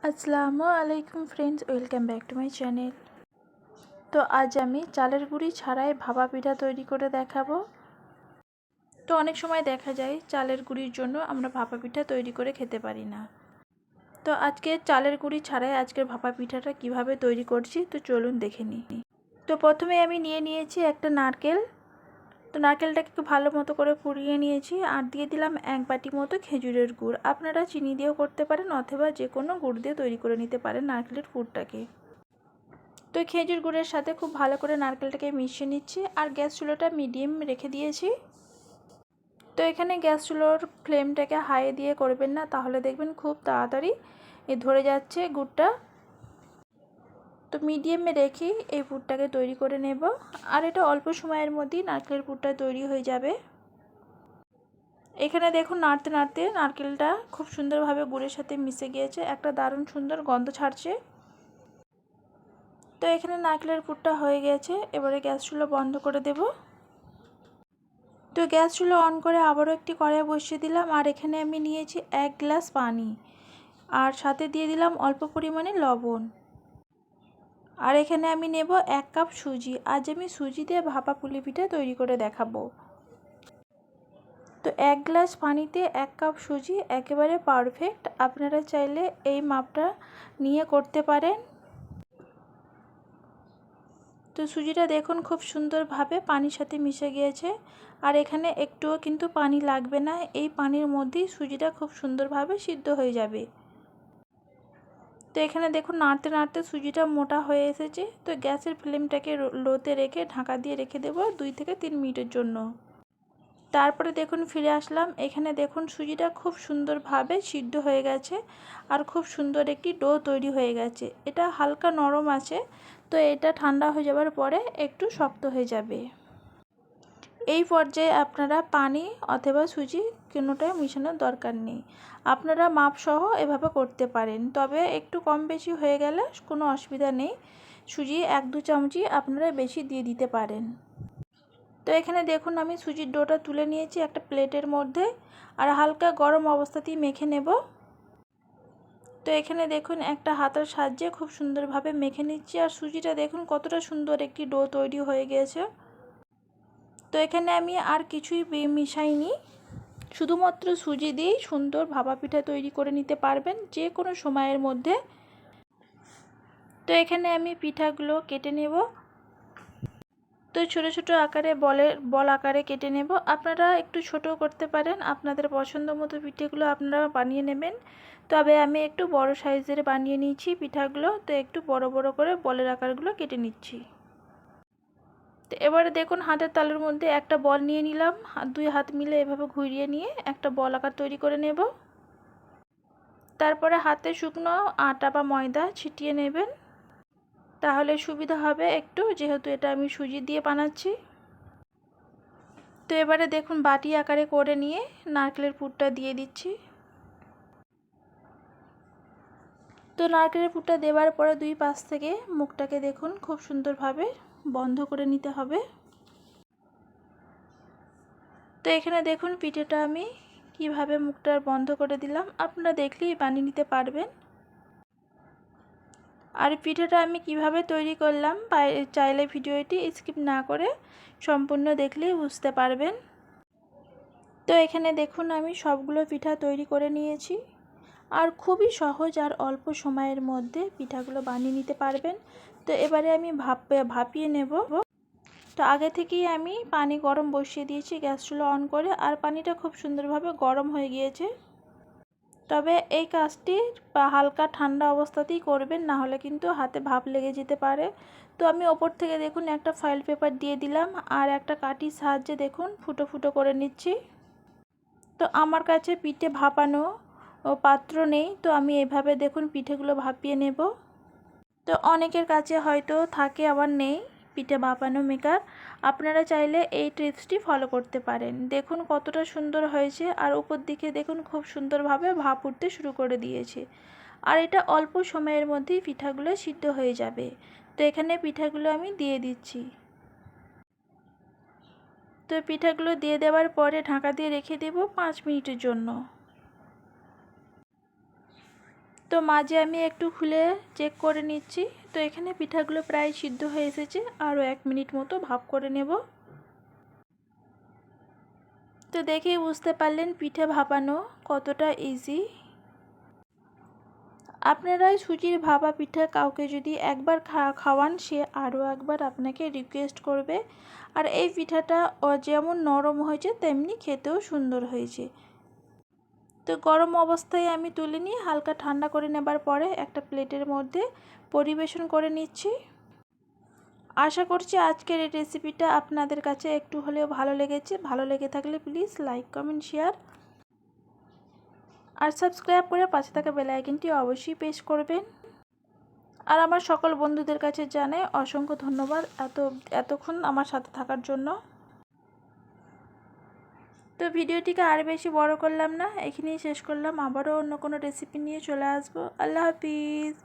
আসসালামু আলাইকুম friends, welcome back to my channel. তো আজ আমি চালের গুঁড়ি ছাড়াই ভাপা পিঠা তৈরি করে দেখাবো। তো অনেক সময় দেখা যায় চালের গুঁড়ির জন্য আমরা ভাপা পিঠা তৈরি করে খেতে পারি না। তো আজকে চালের গুঁড়ি ছাড়াই আজকের ভাপা পিঠাটা কিভাবে তৈরি করছি তো চলুন দেখে নিই। তো প্রথমে আমি নিয়েছি একটা নারকেল। তো নারকেলটাকে একটু ভালো মতো করে কুড়িয়ে নিয়েছি আর দিয়ে দিলাম 1 বাটি মতো খেজুরের গুড়। আপনারা চিনি দিয়েও করতে পারেন অথবা যে কোনো গুড় দিয়ে তৈরি করে নিতে পারেন নারকেলের পুরটাকে। তো খেজুর গুড়ের সাথে খুব ভালো করে নারকেলটাকে মিশিয়ে নিচ্ছি আর গ্যাস চুলাটা মিডিয়াম রেখে দিয়েছি। তো এখানে গ্যাস চুলোর ফ্লেমটাকে হাই দিয়ে করবেন না, তাহলে দেখবেন খুব তাড়াতাড়ি ধরে যাচ্ছে গুড়টা। তো মিডিয়ামে রেখে এই পুরটাকে তৈরি করে নেব আর এটা অল্প সময়ের মধ্যেই নারকেলের পুরটা তৈরি হয়ে যাবে। এখানে দেখুন নাড়তে নাড়তে নারকেলটা খুব সুন্দরভাবে গুড়ের সাথে মিশে গিয়েছে, একটা দারুণ সুন্দর গন্ধ ছাড়ছে। তো এখানে নারকেলের পুরটা হয়ে গেছে, এবারে গ্যাস চুলা বন্ধ করে দেব। তো গ্যাস চুলা অন করে আবারও একটি কড়াই বসিয়ে দিলাম আর এখানে আমি নিয়েছি 1 গ্লাস পানি আর সাথে দিয়ে দিলাম অল্প পরিমাণে লবণ। আর এখানে আমি নেব 1 কাপ সুজি। আজ আমি সুজি দিয়ে ভাপা পুলি পিঠা তৈরি করে দেখাবো। তো 1 গ্লাস পানিতে 1 কাপ সুজি একেবারে পারফেক্ট। আপনারা চাইলে এই মাপটা নিয়ে করতে পারেন। তো সুজিটা দেখুন খুব সুন্দরভাবে পানির সাথে মিশে গিয়েছে আর এখানে একটুও কিন্তু পানি লাগবে না, এই পানির মধ্যেই সুজিটা খুব সুন্দরভাবে সিদ্ধ হয়ে যাবে। তো এখানে দেখুন নাড়তে নাড়তে সুজিটা মোটা হয়ে এসেছে। তো গ্যাসের ফ্লেমটাকে লোতে রেখে ঢাকা দিয়ে রেখে দেবো 2 থেকে 3 মিনিটের জন্য। তারপরে দেখুন ফিরে আসলাম। এখানে দেখুন সুজিটা খুব সুন্দরভাবে সিদ্ধ হয়ে গেছে আর খুব সুন্দর একটি ডো তৈরি হয়ে গেছে। এটা হালকা নরম আছে, তো এটা ঠান্ডা হয়ে যাওয়ার পরে একটু শক্ত হয়ে যাবে। এই পর্যায়ে আপনারা পানি অথবা সুজি কোনোটাই মেশানোর দরকার নেই, আপনারা মাপসহ এভাবে করতে পারেন। তবে একটু কম বেশি হয়ে গেলে কোনো অসুবিধা নেই, সুজি 1-2 চামচই আপনারা বেশি দিয়ে দিতে পারেন। তো এখানে দেখুন আমি সুজির ডোটা তুলে নিয়েছি একটা প্লেটের মধ্যে আর হালকা গরম অবস্থাতেই মেখে নেব। তো এখানে দেখুন একটা হাতার সাহায্যে খুব সুন্দরভাবে মেখে নিচ্ছি আর সুজিটা দেখুন কতটা সুন্দর একটি ডো তৈরি হয়ে গিয়েছে। তো এখানে আমি আর কিছুই মিশাইনি, শুধুমাত্র সুজি দিয়েই সুন্দর ভাপা পিঠা তৈরি করে নিতে পারবেন যে কোনো সময়ের মধ্যে। তো এখানে আমি পিঠাগুলো কেটে নেব। তো ছোট ছোট আকারে বল আকারে কেটে নেব। আপনারা একটু ছোট করতে পারেন, আপনাদের পছন্দ মতো পিঠেগুলো আপনারা বানিয়ে নেবেন। তবে আমি একটু বড় সাইজের বানিয়ে নিয়েছি পিঠাগুলো, তো একটু বড় বড় করে বলের আকারগুলো কেটে নিচ্ছি। তো এবারে দেখুন হাতের তালুর মধ্যে একটা বল নিয়ে নিলাম, 2 হাত মিলে এভাবে ঘুরিয়ে নিয়ে একটা বল আকার তৈরি করে নেব। তারপরে হাতে শুকনো আটা বা ময়দা ছিটিয়ে নেবেন, তাহলে সুবিধা হবে একটু, যেহেতু এটা আমি সুজি দিয়ে বানাচ্ছি। তো এবারে দেখুন বাটি আকারে করে নিয়ে নারকেলের পুরটা দিয়ে দিচ্ছি। তো নারকেলের পুরটা দেওয়ার পরে 2 পাশ থেকে মুখটাকে দেখুন খুব সুন্দরভাবে বন্ধ করে নিতে হবে। তো এখানে দেখুন পিঠেটা আমি কিভাবে মুখটা বন্ধ করে দিলাম, আপনারা দেখলেই বানিয়ে নিতে পারবেন। আর পিঠেটা আমি কিভাবে তৈরি করলাম চাইলে ভিডিওটি স্কিপ না করে সম্পূর্ণ দেখলেই বুঝতে পারবেন। তো এখানে দেখুন আমি সবগুলো পিঠা তৈরি করে নিয়েছি আর খুবই সহজ আর অল্প সময়ের মধ্যে পিঠাগুলো বানিয়ে নিতে পারবেন। তো এবারে আমি ভাপিয়ে নেব। তো আগে থেকেই আমি পানি গরম বসিয়ে দিয়েছি গ্যাস চুলা অন করে আর পানিটা খুব সুন্দরভাবে গরম হয়ে গিয়েছে। তবে এই কাজটি হালকা ঠান্ডা অবস্থাতেই করবেন, না হলে কিন্তু হাতে ভাপ লেগে যেতে পারে। তো আমি ওপর থেকে দেখুন একটা ফয়েল পেপার দিয়ে দিলাম আর একটা কাঠির সাহায্যে দেখুন ফুটো ফুটো করে নিচ্ছি। তো আমার কাছে পিঠে ভাপানো পাত্র নেই, তো আমি এভাবে দেখুন পিঠেগুলো ভাপিয়ে নেব। তো অনেকের কাছে হয়তো থাকে আবার নেই পিঠে ভাপানো মেকার, আপনারা চাইলে এই টিপসটি ফলো করতে পারেন। দেখুন কতটা সুন্দর হয়েছে আর উপর দিকে দেখুন খুব সুন্দরভাবে ভাপ উঠতে শুরু করে দিয়েছে আর এটা অল্প সময়ের মধ্যেই পিঠাগুলো সিদ্ধ হয়ে যাবে। তো এখানে পিঠাগুলো আমি দিয়ে দিচ্ছি। তো পিঠাগুলো দিয়ে দেওয়ার পরে ঢাকা দিয়ে রেখে দেব 5 মিনিটের জন্য। তো মাঝে আমি একটু খুলে চেক করে নিচ্ছি। তো এখানে পিঠাগুলো প্রায় সিদ্ধ হয়ে এসেছে, আরও 1 মিনিট মতো ভাপ করে নেব। তো দেখেই বুঝতে পারলেন পিঠে ভাপানো কতটা ইজি। আপনারা সুজির ভাপা পিঠা কাউকে যদি একবার খাওয়ান, সে আরও একবার আপনাকে রিকোয়েস্ট করবে। আর এই পিঠাটা যেমন নরম হয়েছে তেমনি খেতেও সুন্দর হয়েছে। তো গরম অবস্থায় আমি তুলে নিয়ে হালকা ঠান্ডা করে নেবার পরে একটা প্লেটের মধ্যে পরিবেশন করে নিচ্ছি। আশা করছি আজকের এই রেসিপিটা আপনাদের কাছে একটু হলেও ভালো লেগেছে। ভালো লেগে থাকলে প্লিজ লাইক, কমেন্ট, শেয়ার আর সাবস্ক্রাইব করে পাশে থাকা বেল আইকনটি অবশ্যই প্রেস করবেন। আর আমার সকল বন্ধুদের কাছে জানাই অসংখ্য ধন্যবাদ এতক্ষণ আমার সাথে থাকার জন্য। তো ভিডিওটিকে আর বেশি বড় করলাম না, এখানেই শেষ করলাম। আবারও অন্য কোনো রেসিপি নিয়ে চলে আসবো। আল্লাহ হাফিজ।